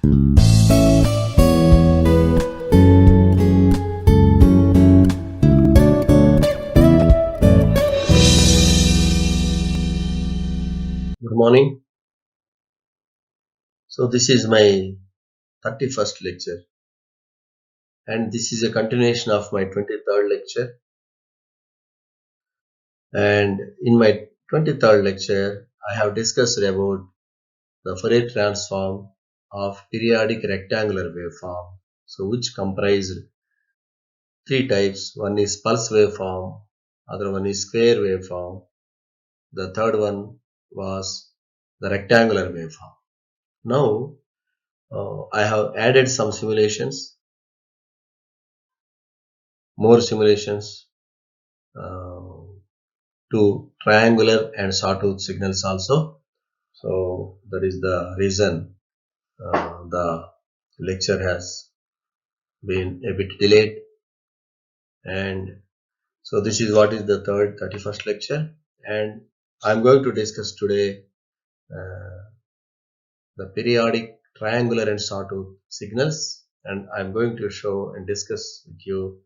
Good morning. So this is my 31st lecture, and this is a continuation of my 23rd lecture. And in my 23rd lecture, I have discussed about the Fourier transform of periodic rectangular waveform. So which comprised three types. One is pulse waveform, other one is square waveform, the third one was the rectangular waveform. Now I have added some simulations, more simulations to triangular and sawtooth signals also. So that is the reason the lecture has been a bit delayed. And so this is what is the 31st lecture, and I'm going to discuss today the periodic triangular and sawtooth signals, and I'm going to show and discuss with you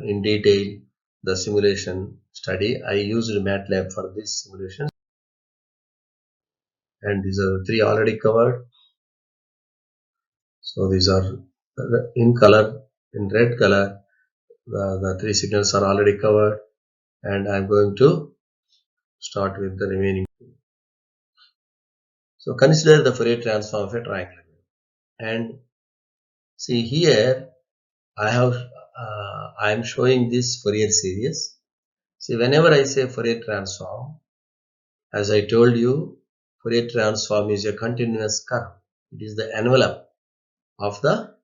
in detail the simulation study. I used MATLAB for this simulation, and these are three already covered. So these are in color, in red color, the three signals are already covered, and I'm going to start with the remaining two. So consider the Fourier transform of a triangle, and see here I am showing this Fourier series. See, whenever I say Fourier transform, as I told you, Fourier transform is a continuous curve. It is the envelope of the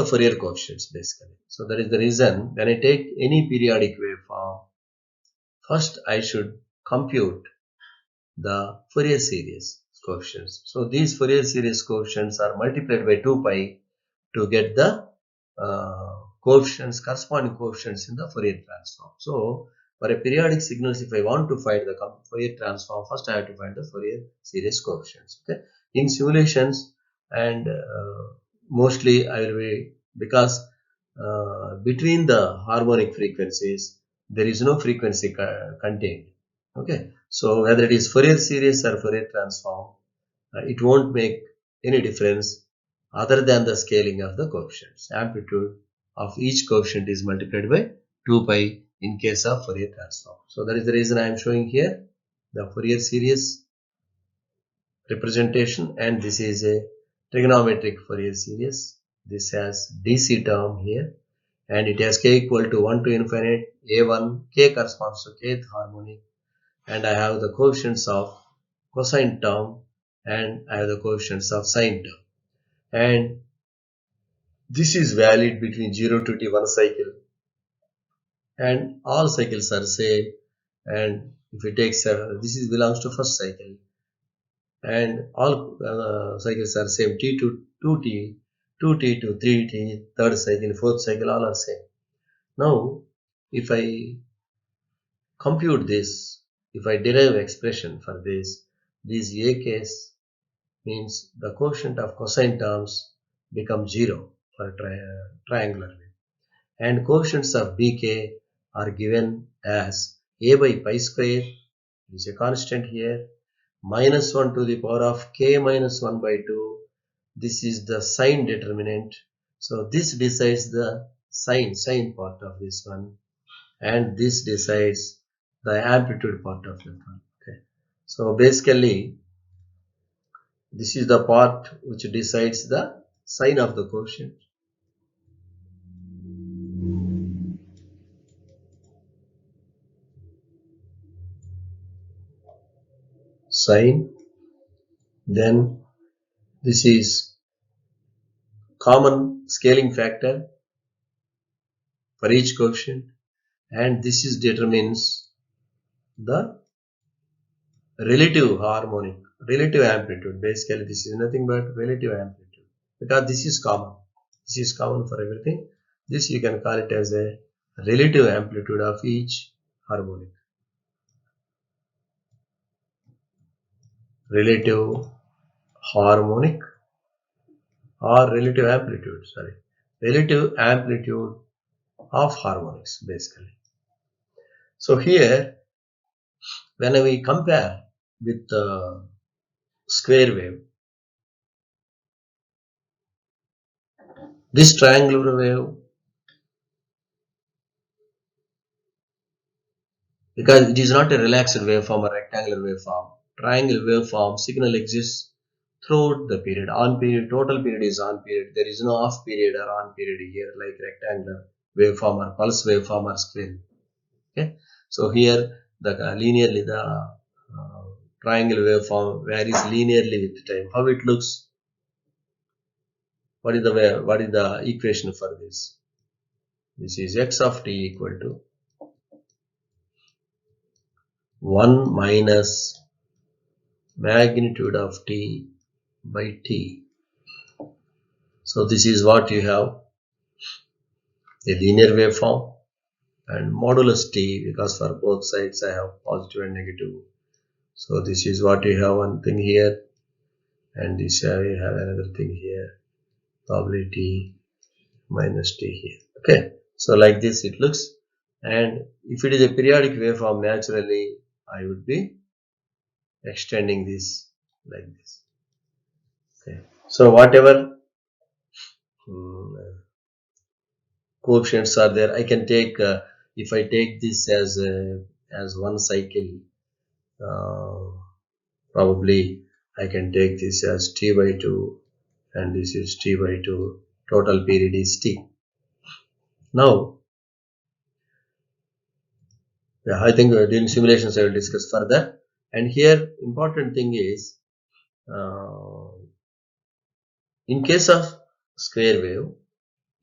Fourier coefficients basically. So that is the reason when I take any periodic waveform, first I should compute the Fourier series coefficients. So these Fourier series coefficients are multiplied by 2 pi to get the coefficients, corresponding coefficients in the Fourier transform. So for a periodic signals, if I want to find the Fourier transform, first I have to find the Fourier series coefficients. Okay, in simulations and mostly I will be, because between the harmonic frequencies there is no frequency contained. Okay, so whether it is Fourier series or Fourier transform, it won't make any difference other than the scaling of the coefficients. Amplitude of each coefficient is multiplied by 2 pi in case of Fourier transform. So that is the reason I am showing here the Fourier series representation, and this is a trigonometric Fourier series. This has DC term here, and it has k equal to 1 to infinite a1, k corresponds to kth harmonic, and I have the coefficients of cosine term and I have the coefficients of sine term, and this is valid between 0 to t1 cycle, and all cycles are same. And if you take this is belongs to first cycle, and all cycles are same, t to 2t, 2t to 3t, third cycle, fourth cycle, all are same. Now if I compute this, if I derive expression for this a case means the quotient of cosine terms becomes 0 for triangular wave, and coefficients of bk are given as a by pi square is a constant here, minus 1 to the power of k minus 1 by 2. This is the sine determinant. So this decides the sine part of this one, and this decides the amplitude part of that one. Okay. So basically this is the part which decides the sign of the quotient. Sign. Then this is common scaling factor for each coefficient, and this is determines the relative harmonic, relative amplitude. Basically this is nothing but relative amplitude, because this is common. This is common for everything. This you can call it as a relative amplitude of each harmonic. Relative harmonic or relative amplitude, relative amplitude of harmonics basically. So here when we compare with the square wave, this triangular wave, because it is not a relaxed waveform or rectangular waveform, triangle waveform signal exists throughout the period. On period, total period is on period. There is no off period or on period here like rectangular waveform or pulse waveform or square. Okay, so here the linearly the triangle waveform varies linearly with time. How it looks? What is the equation for this? This is x of t equal to 1 minus magnitude of t by t. So this is what you have, a linear waveform, and modulus t, because for both sides I have positive and negative. So this is what you have, one thing here, and this you have another thing here, probably t minus t here. Okay, so like this it looks. And if it is a periodic waveform, naturally I would be extending this like this. Okay, so whatever coefficients are there, I can take if I take this as one cycle, probably I can take this as t by 2 and this is t by 2, total period is t. Now I think during simulations I will discuss further. And here important thing is, in case of square wave,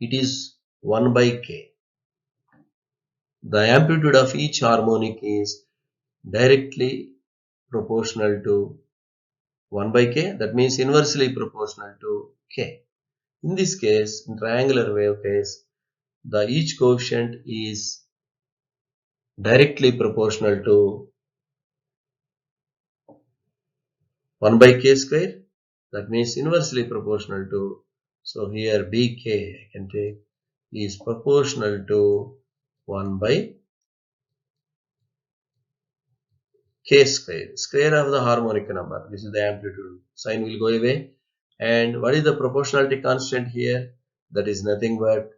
it is 1 by k. The amplitude of each harmonic is directly proportional to 1 by k, that means inversely proportional to k. In this case, in triangular wave case, the each coefficient is directly proportional to 1 by k square, that means inversely proportional to, so here bk I can take is proportional to 1 by k square, square of the harmonic number. This is the amplitude, sign will go away. And what is the proportionality constant here? That is nothing but,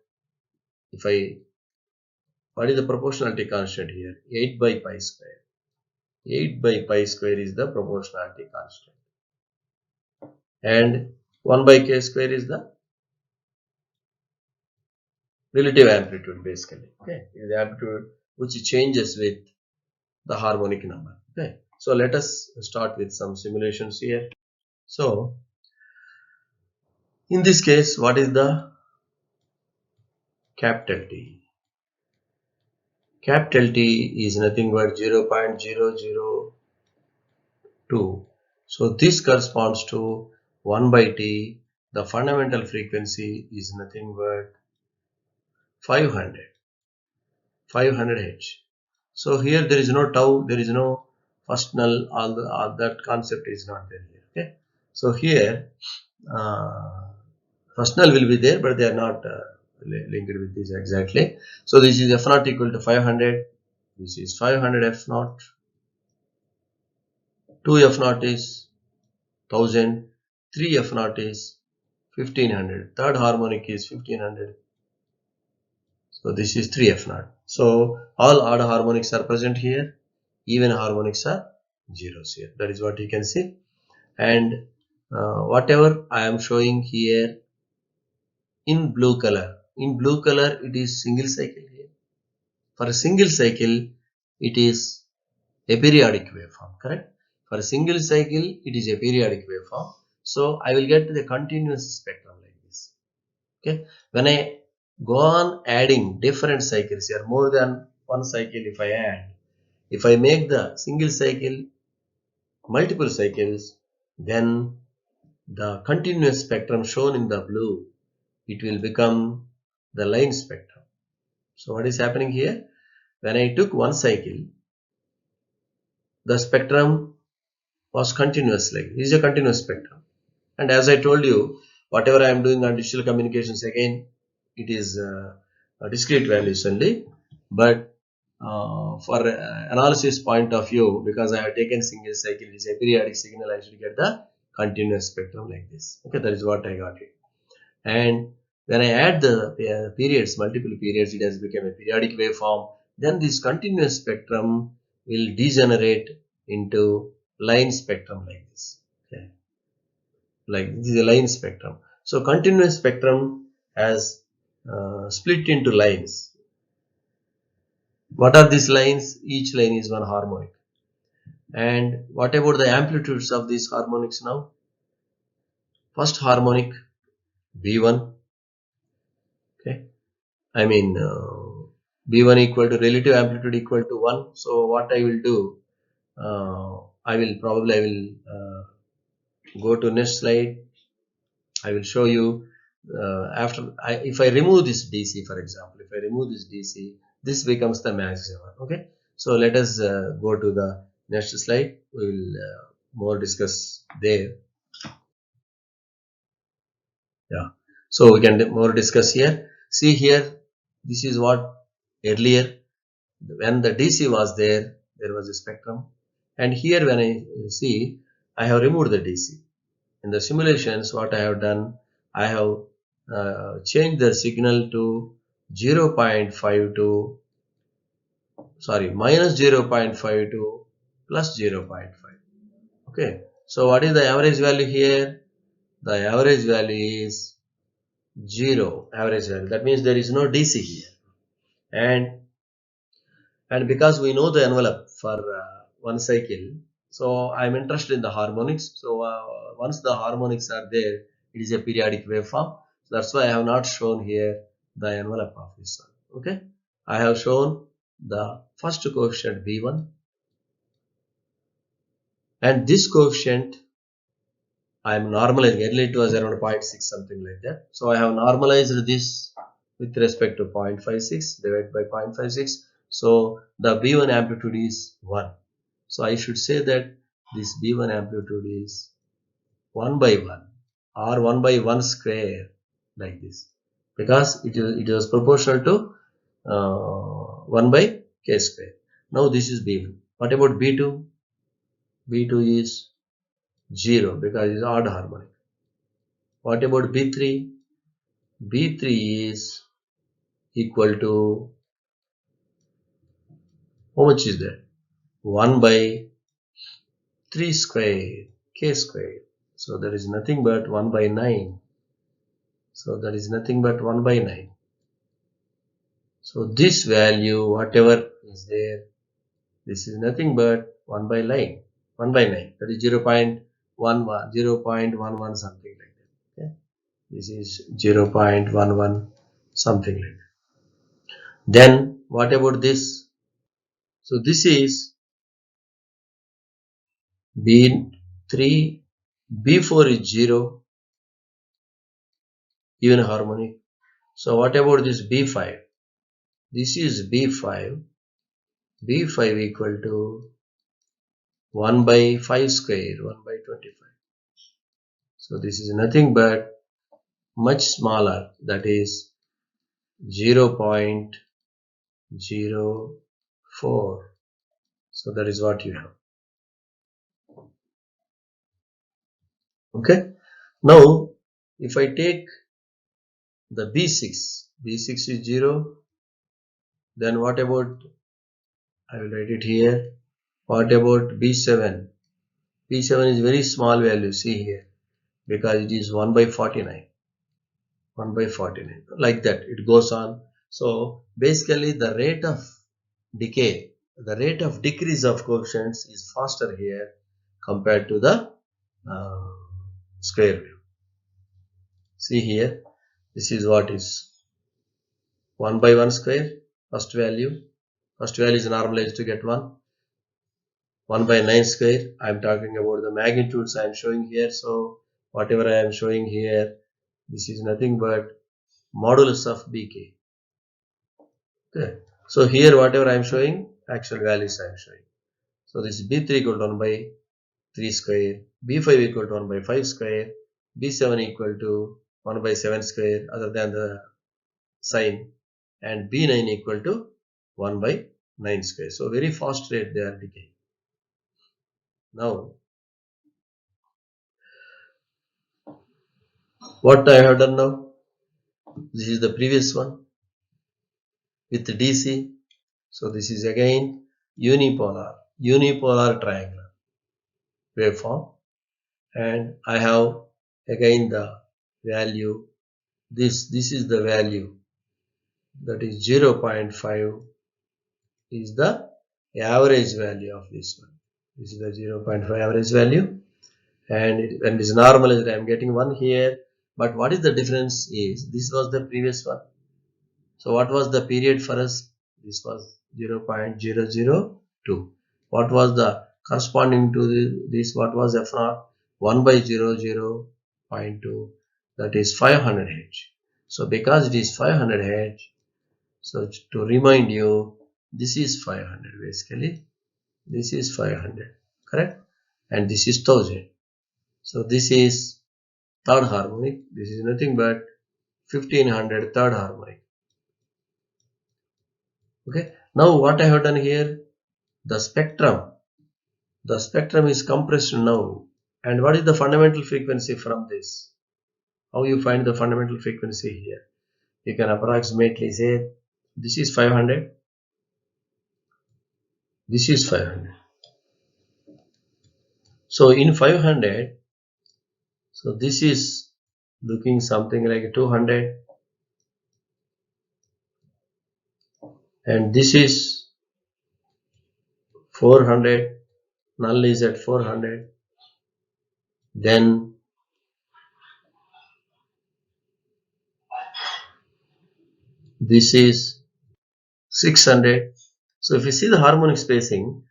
what is the proportionality constant here? 8 by pi square. 8 by pi square is the proportionality constant. And 1 by k square is the relative amplitude basically. Okay, is the amplitude which changes with the harmonic number. Okay, so let us start with some simulations here. So in this case, what is the capital T? Capital T is nothing but 0.002. So this corresponds to 1 by T. The fundamental frequency is nothing but 500 Hz. So here there is no tau, there is no first null, all that concept is not there here. Okay, so here first null will be there, but they are not linked with this exactly. So this is f naught equal to 500. This is 500 f naught. 2 f naught is 1000. 3 f naught is 1500. Third harmonic is 1500. So this is 3 f naught. So all odd harmonics are present here. Even harmonics are zeros here. That is what you can see. And whatever I am showing here in blue color. In blue color, it is single cycle here. For a single cycle, it is a periodic waveform, correct? For a single cycle, it is a periodic waveform. So I will get the continuous spectrum like this. Okay. When I go on adding different cycles here, more than one cycle if I add, if I make the single cycle multiple cycles, then the continuous spectrum shown in the blue, it will become the line spectrum. So what is happening here? When I took one cycle, the spectrum was continuous, like this is a continuous spectrum. And as I told you, whatever I am doing on digital communications, again, it is discrete values only. But for analysis point of view, because I have taken single cycle, it is a periodic signal, I should get the continuous spectrum like this. Okay, that is what I got it. And when I add the periods, multiple periods, it has become a periodic waveform. Then this continuous spectrum will degenerate into line spectrum like this. Okay, like this is a line spectrum. So continuous spectrum has split into lines. What are these lines? Each line is one harmonic. And what about the amplitudes of these harmonics now? First harmonic B1. Okay, I mean B1 equal to relative amplitude equal to 1. So what I will do, I will go to next slide. I will show you if I remove this DC, for example, if I remove this DC, this becomes the maximum. Okay, so let us go to the next slide. We will more discuss there. Yeah, so we can more discuss here. See here, this is what earlier when the DC was there was a spectrum, and here when I see, I have removed the DC. In the simulations, what I have done, I have changed the signal to 0.52, sorry, minus 0.52 plus 0.5. Okay, so what is the average value here? The average value is 0 average value. That means there is no DC here, and because we know the envelope for one cycle, so I'm interested in the harmonics. So once the harmonics are there, it is a periodic waveform. So that's why I have not shown here the envelope of this one. Okay, I have shown the first coefficient B1, and this coefficient I am normalizing. Earlier it was around 0.6 something like that. So I have normalized this with respect to 0.56 divided by 0.56. So the B1 amplitude is 1. So I should say that this B1 amplitude is 1 by 1 or 1 by 1 square like this, because it was proportional to 1 by k square. Now this is B1. What about B2? B2 is 0 because it is odd harmonic. What about B3? B3 is equal to, how much is that? 1 by 3 square k square. So that is nothing but 1 by 9. So that is nothing but 1 by 9. So this value, whatever is there, this is nothing but 1 by 9. 1 by 9. That is 0.11, 0.11 something like that. Okay. This is 0.11 something like that. Then what about this? So this is B3, B4 is 0, even harmonic. So what about this B5? This is B5, B5 equal to 1 by 5 square, 1 by 25. So this is nothing but much smaller, that is 0.04. So that is what you have. Okay. Now if I take the B6, B6 is 0, then what about, I will write it here, what about B7? B7 is very small value, see here, because it is 1 by 49. 1 by 49, like that it goes on. So basically the rate of decay, the rate of decrease of coefficients is faster here compared to the square wave. See here, this is what is 1 by 1 square, first value is normalized to get 1. 1 by 9 square, I am talking about the magnitudes I am showing here. So whatever I am showing here, this is nothing but modulus of BK. Okay. So here whatever I am showing, actual values I am showing. So this is B3 equal to 1 by 3 square, B5 equal to 1 by 5 square, B7 equal to 1 by 7 square other than the sign, and B9 equal to 1 by 9 square. So very fast rate they are decaying. Now what I have done now, this is the previous one with DC. So this is again unipolar triangular waveform, and I have again the value, this is the value, that is 0.5 is the average value of this one. This is the 0.5 average value, and it is normalized. I am getting 1 here, but what is the difference is this was the previous one. So what was the period for us? This was 0.002. What was the corresponding to this? What was F0? 1 by 0.2, that is 500 H. So because it is 500 H, so to remind you, this is 500 basically. This is 500, correct? And this is 1000. So this is third harmonic. This is nothing but 1500 third harmonic. Okay. Now what I have done here, the spectrum is compressed now. And what is the fundamental frequency from this? How you find the fundamental frequency here? You can approximately say this is 500, this is 500. So in 500, so this is looking something like 200, and this is 400, null is at 400, then this is 600. So if you see the harmonic spacing,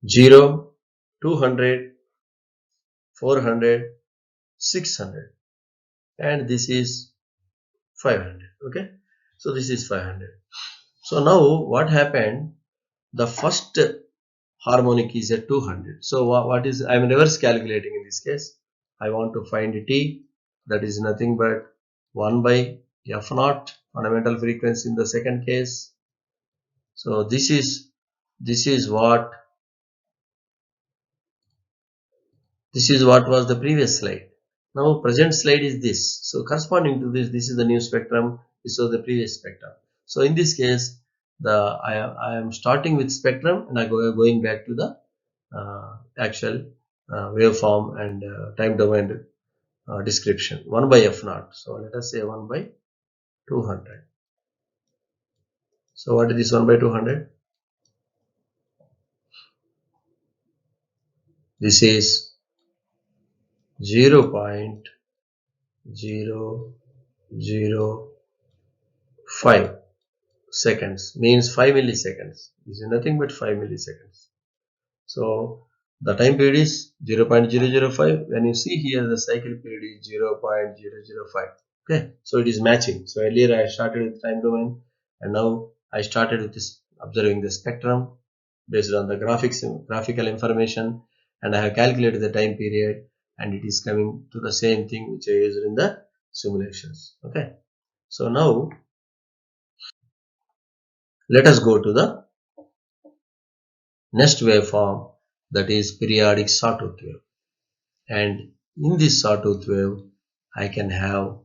0, 200, 400, 600, and this is 500. Okay, so this is 500. So now what happened, the first harmonic is at 200. So what is, I am reverse calculating in this case. I want to find T, that is nothing but 1 by F0 fundamental frequency in the second case. So this is what was the previous slide. Now present slide is this. So corresponding to this, this is the new spectrum. This was the previous spectrum. So in this case, I am starting with spectrum and I going back to the actual waveform and time domain description. 1 by F0. So let us say 1 by 200. So what is this 1 by 200? This is 0.005 seconds, means 5 milliseconds. This is nothing but 5 milliseconds. So the time period is 0.005. When you see here, the cycle period is 0.005. Okay, so it is matching. So earlier I started with time domain, and now I started with this observing the spectrum based on the graphical information, and I have calculated the time period, and it is coming to the same thing which I used in the simulations. Okay, so now let us go to the next waveform, that is periodic sawtooth wave. And in this sawtooth wave, I can have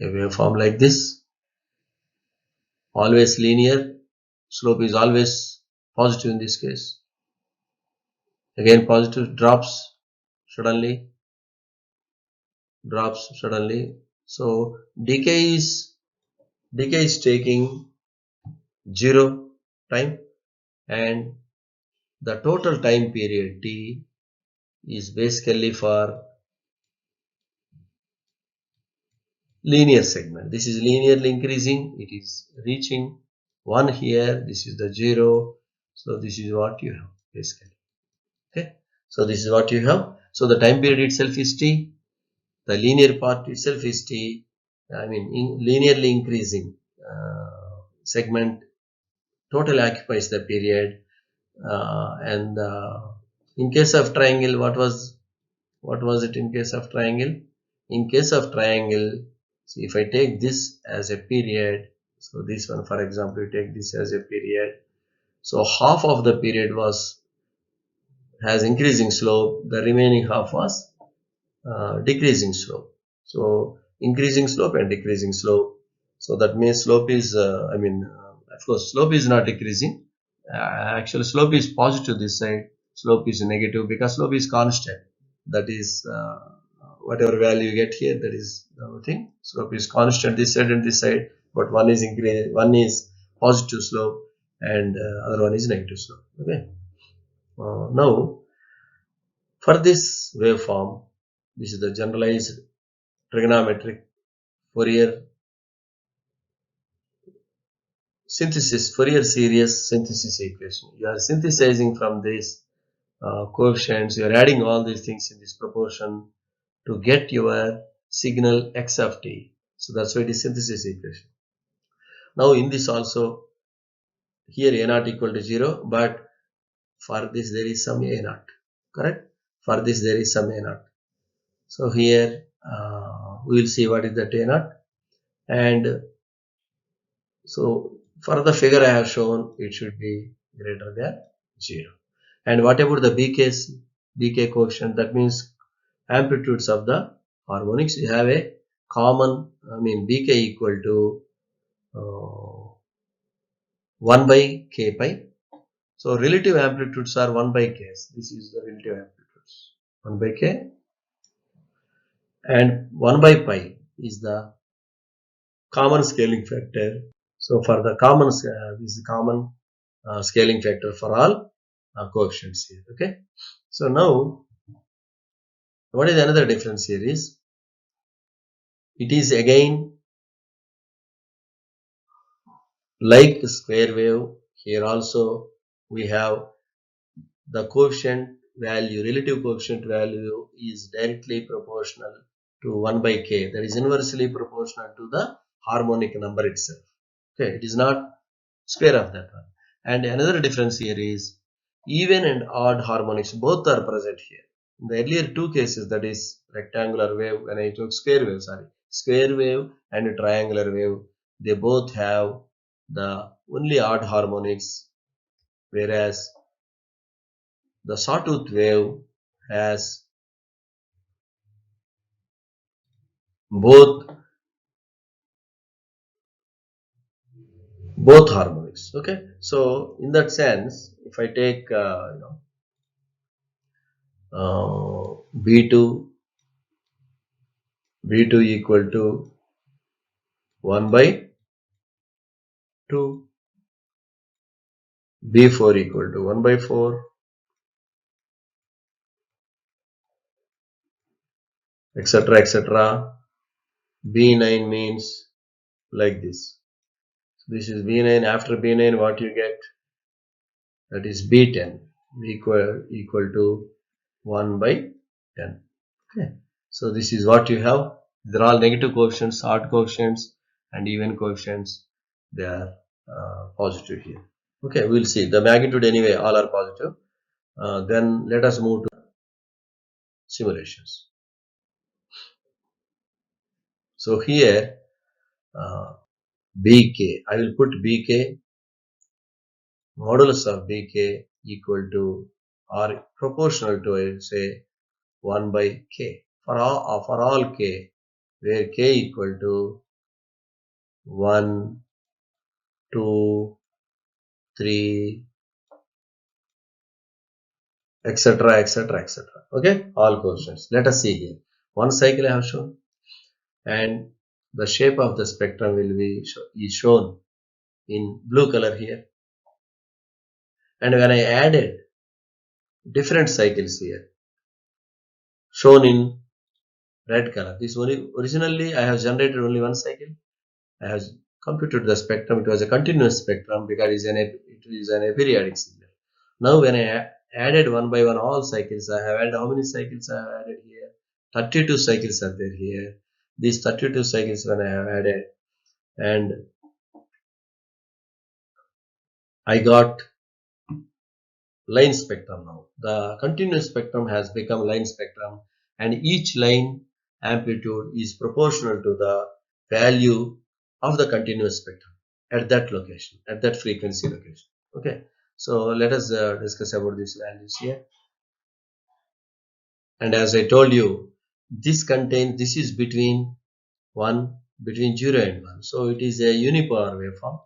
a waveform like this, always linear, slope is always positive in this case. Again positive, drops suddenly. So decay is taking 0 time, and the total time period T is basically for linear segment. This is linearly increasing. It is reaching 1 here. This is the 0. So this is what you have basically. Okay. So this is what you have. So the time period itself is T. The linear part itself is T. I mean linearly increasing segment totally occupies the period, and In case of triangle, what was it in case of triangle? In case of triangle, see, if I take this as a period, so this one, for example, you take this as a period, so half of the period has increasing slope, the remaining half was decreasing slope. So increasing slope and decreasing slope. So that means slope is, of course, slope is not decreasing. Actually, slope is positive this side. Slope is negative because slope is constant. That is, whatever value you get here, that is the thing. Slope is constant this side and this side, but one is positive slope and other one is negative slope. Okay. Now, for this waveform, this is the generalized trigonometric Fourier Fourier series synthesis equation. You are synthesizing from these coefficients, you are adding all these things in this proportion to get your signal x of t. So that's why it is synthesis equation. Now in this also, here a naught equal to 0, but for this there is some a naught, correct? For this there is some a naught. So here we will see what is that a naught, and so for the figure I have shown, it should be greater than 0. And what about the BK coefficient? That means amplitudes of the harmonics. You have a common, BK equal to 1 by k pi. So relative amplitudes are 1 by k. This is the relative amplitudes. 1 by k and 1 by pi is the common scaling factor. So for the common, this is the common scaling factor for all coefficients here. Okay. So now, what is another difference here is, it is again like square wave. Here also we have the coefficient value, relative coefficient value is directly proportional to 1 by k. That is inversely proportional to the harmonic number itself. Okay, it is not square of that one. And another difference here is even and odd harmonics both are present here. In the earlier two cases, that is rectangular wave, when I took square wave and triangular wave, they both have the only odd harmonics, whereas the sawtooth wave has both harmonics. Okay, so in that sense, if I take B2 equal to 1 by 2, B4 equal to 1 by 4, etc., etc. B9 means like this. So this is B9. After B9, what you get? That is B10 equal to 1 by 10. Okay. So this is what you have. These are all negative coefficients, odd coefficients, and even coefficients. They are positive here. Okay, we'll see. The magnitude anyway, all are positive. Then let us move to simulations. So here, BK, I will put BK, modulus of BK equal to or proportional to, say, 1 by K. For all K, where K equal to 1, 2, 3, etc., etc., etc. Okay, all coefficients. Let us see here. One cycle I have shown, and the shape of the spectrum will be shown in blue color here. And when I added different cycles here, shown in red color, this originally I have generated only one cycle. I have computed the spectrum. It was a continuous spectrum because it is an aperiodic signal. Now when I added one by one all cycles, I have added how many cycles I have added here? 32 cycles are there here. These 32 cycles when I have added, and I got line spectrum now. The continuous spectrum has become line spectrum, and each line amplitude is proportional to the value of the continuous spectrum at that location, at that frequency location. Okay, so let us discuss about these values here. And as I told you, this is between 0 and 1. So it is a unipolar waveform.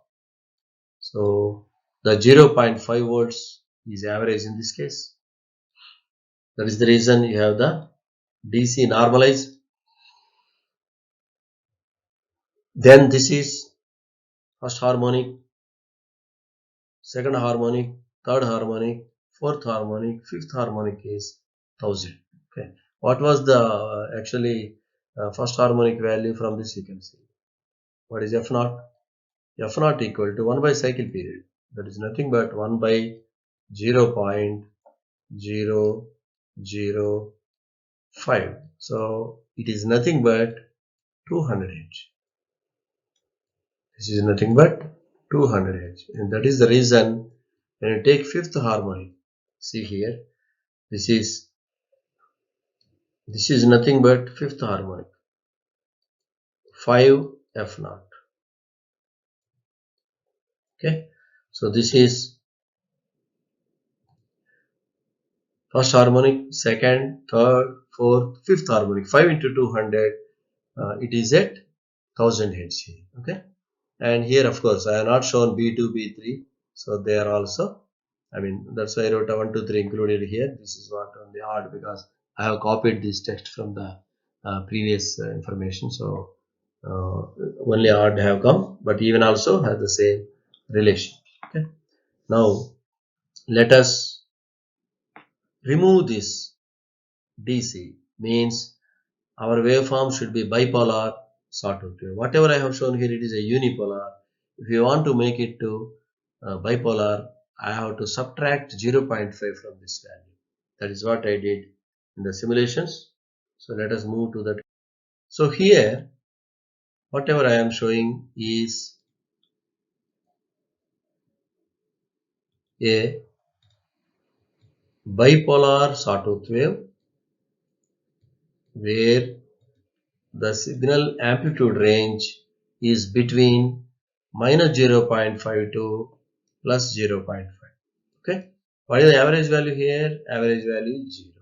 So the 0.5 volts is average in this case. That is the reason you have the DC normalized. Then this is first harmonic, second harmonic, third harmonic, fourth harmonic, fifth harmonic is 1000. Okay. What was the actually first harmonic value from this you can see? What is F naught? F naught equal to 1 by cycle period. That is nothing but 1 by 0.005. So it is nothing but 200 Hz. This is nothing but 200 Hz. And that is the reason when you take fifth harmonic, see here, this is nothing but fifth harmonic, 5 F naught. Okay. So this is first harmonic, second, third, fourth, fifth harmonic, 5 into 200, it is at 1000 Hz here. Okay. And here of course I have not shown B2, B3, so they are also, I mean that's why I wrote a 1, 2, 3 included here. This is what on the odd because I have copied this text from the previous information, so only odd have come, but even also has the same relation. Okay. Now let us remove this DC, means our waveform should be bipolar sawtooth wave. Whatever I have shown here, it is a unipolar. If you want to make it to bipolar, I have to subtract 0.5 from this value. That is what I did in the simulations. So let us move to that. So here, whatever I am showing is a bipolar sawtooth wave where the signal amplitude range is between minus 0.5 to plus 0.5. Okay. What is the average value here? Average value is 0.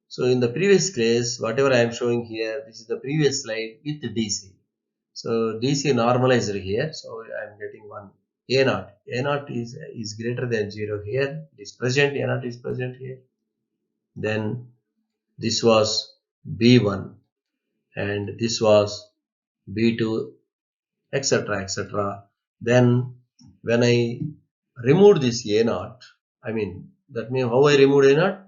So in the previous case, whatever I am showing here, this is the previous slide with the DC. So DC normalized here. So I am getting one A naught. A naught is greater than 0 here. It is present. A naught is present here. Then this was B1 and this was B2, etc., etc. Then when I removed this A naught, I mean that means how I removed A naught?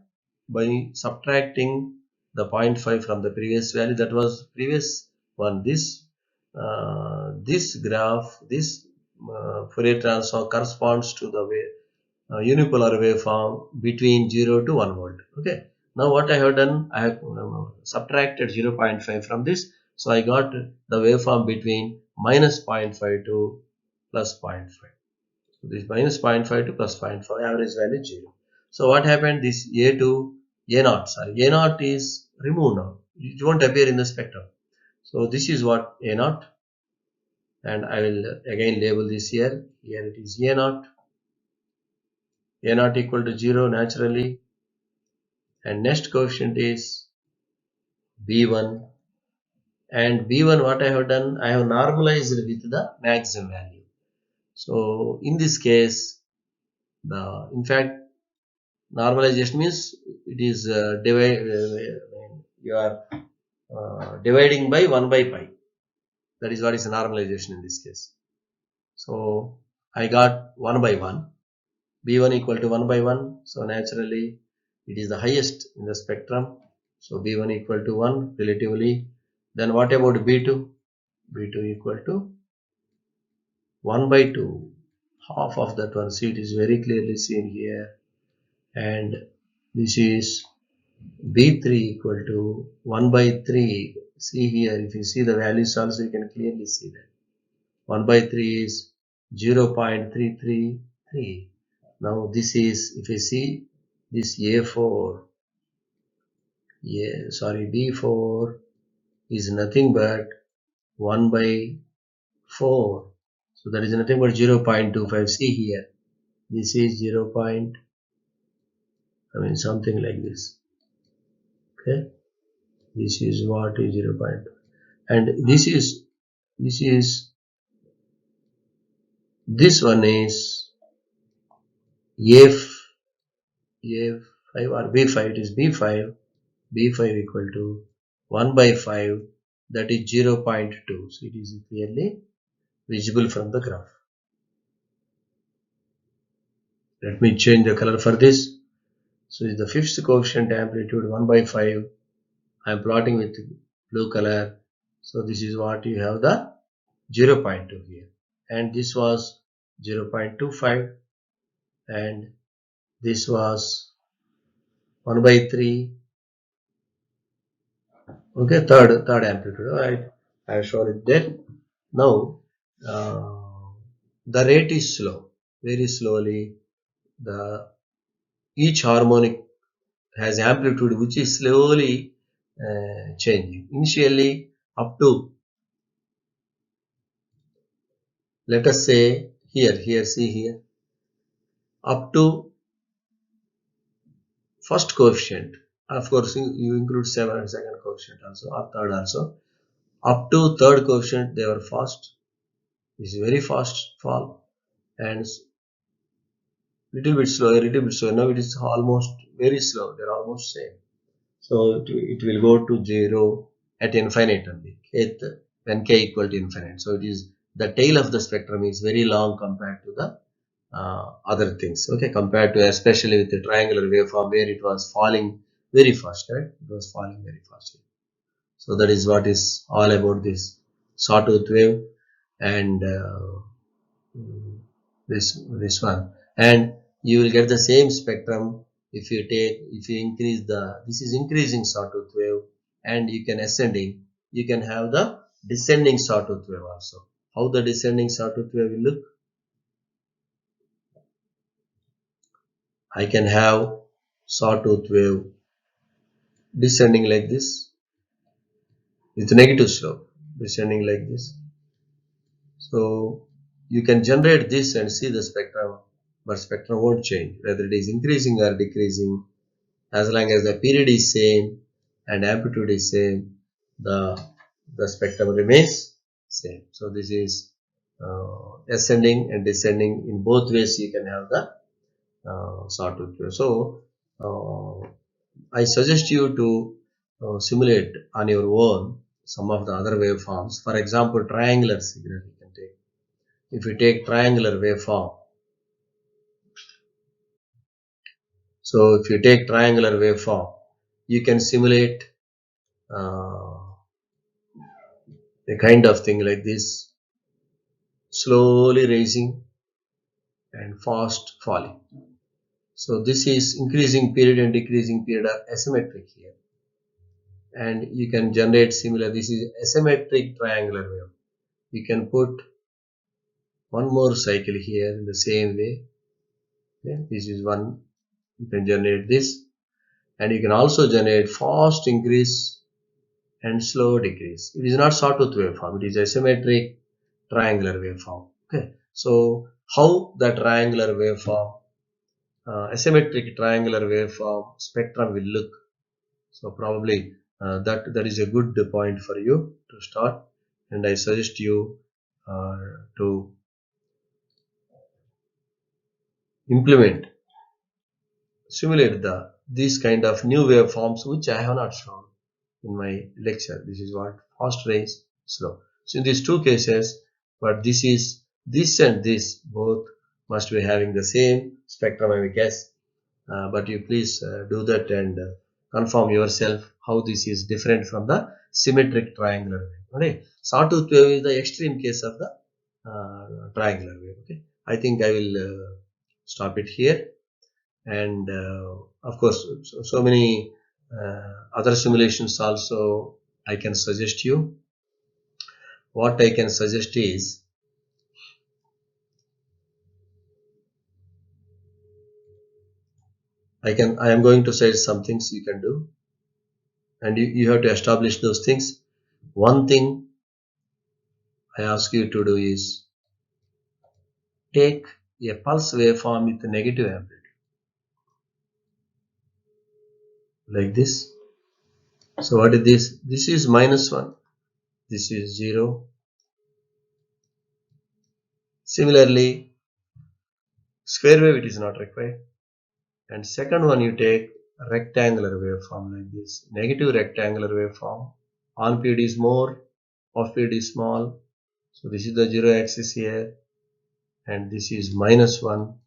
By subtracting the 0.5 from the previous value. That was previous one. This graph, this Fourier transform corresponds to the unipolar waveform between 0 to 1 volt. Okay. Now what I have done, I have subtracted 0.5 from this. So I got the waveform between minus 0.5 to plus 0.5. So this minus 0.5 to plus 0.5, average value 0. So what happened? This A to A naught, sorry, A naught is removed now. It won't appear in the spectrum. So this is what A naught, and I will again label this here. Here it is A naught. A naught equal to 0 naturally, and next coefficient is B1, and B1 what I have done, I have normalized with the maximum value. So in this case, in fact normalization means it is you are dividing by 1 by pi. That is what is normalization in this case. So I got 1 by 1, B1 equal to 1 by 1. So naturally it is the highest in the spectrum. So B1 equal to 1 relatively. Then what about B2? B2 equal to 1 by 2. Half of that one. See, it is very clearly seen here. And this is B3 equal to 1 by 3. See here, if you see the values also, you can clearly see that. 1 by 3 is 0.333. Now this is, if you see this A4, B4 is nothing but 1 by 4. So that is nothing but 0.25. See here, this is 0. Something like this. Okay, this is what is 0. And this one is A5 or B5. It is B5 equal to 1 by 5, that is 0.2. So it is clearly visible from the graph. Let me change the color for this. So is the fifth coefficient amplitude 1 by 5. I am plotting with blue color. So this is what you have, the 0.2 here, and this was 0.25, and this was 1 by 3. Okay, third amplitude. Alright, I have shown it there. Now the rate is slow, very slowly. Each harmonic has amplitude which is slowly changing. Initially, up to, let us say here, see here, up to first coefficient. Of course, you include second coefficient also, or third also. Up to third coefficient, they were fast. This is very fast fall, and little bit slower. Now it is almost very slow. They are almost same. So it will go to 0 at infinite only. When k equal to infinite. So it is, the tail of the spectrum is very long compared to the other things. Okay, compared to especially with the triangular waveform where it was falling very fast, right? It was falling very fast. So that is what is all about this sawtooth wave and this one. And you will get the same spectrum if you increase this is increasing sawtooth wave, and you can ascending, you can have the descending sawtooth wave also. How the descending sawtooth wave will look? I can have sawtooth wave descending like this with negative slope, descending like this. So you can generate this and see the spectrum, but spectrum won't change whether it is increasing or decreasing. As long as the period is same and amplitude is same, the spectrum remains same. So this is ascending and descending. In both ways you can have the sawtooth wave. So I suggest you to simulate on your own some of the other waveforms. For example, triangular signal you can take. If you take triangular waveform, so if you take triangular waveform, you can simulate a kind of thing like this, slowly rising and fast falling. So this is increasing period and decreasing period are asymmetric here, and you can generate similar. This is asymmetric triangular wave. You can put one more cycle here in the same way. Okay, this is one. You can generate this, and you can also generate fast increase and slow decrease. It is not sawtooth waveform. It is asymmetric triangular waveform. Okay, so how the triangular waveform, asymmetric triangular waveform spectrum will look? So probably that is a good point for you to start, and I suggest you to simulate these kind of new waveforms which I have not shown in my lecture. This is what fast rise, slow. So in these two cases, but this and this both must be having the same spectrum, I guess. But you please do that and confirm yourself how this is different from the symmetric triangular wave. Okay, sawtooth wave is the extreme case of the triangular wave. Okay, I think I will stop it here, and of course so many other simulations also I can suggest you. What I can suggest is, I am going to say some things you can do, and you have to establish those things. One thing I ask you to do is take a pulse waveform with a negative amplitude, like this. So what is this? This is -1. This is 0. Similarly, square wave, it is not required. And second one, you take a rectangular waveform like this. Negative rectangular waveform. On period is more, off period is small. So this is the 0 axis here. And this is -1.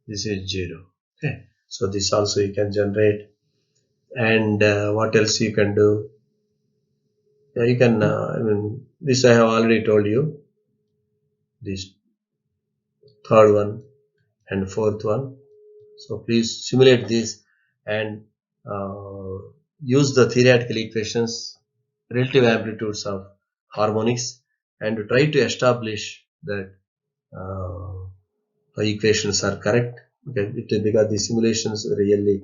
This is 0. Okay. So this also you can generate. And what else you can do? Yeah, you can, this I have already told you. This third one and fourth one. So please simulate this and use the theoretical equations, relative amplitudes of harmonics, and try to establish that the equations are correct. Okay, because the simulations really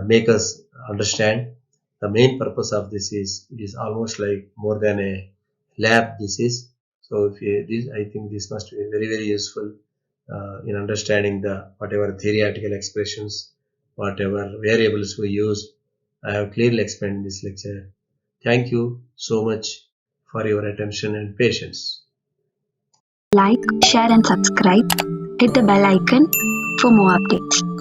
make us understand. The main purpose of this is, it is almost like more than a lab. This is, so if you, this, I think this must be very useful in understanding the whatever theoretical expressions, whatever variables we use. I have clearly explained in this lecture. Thank you so much for your attention and patience. Like, share and subscribe. Hit the bell icon for more updates.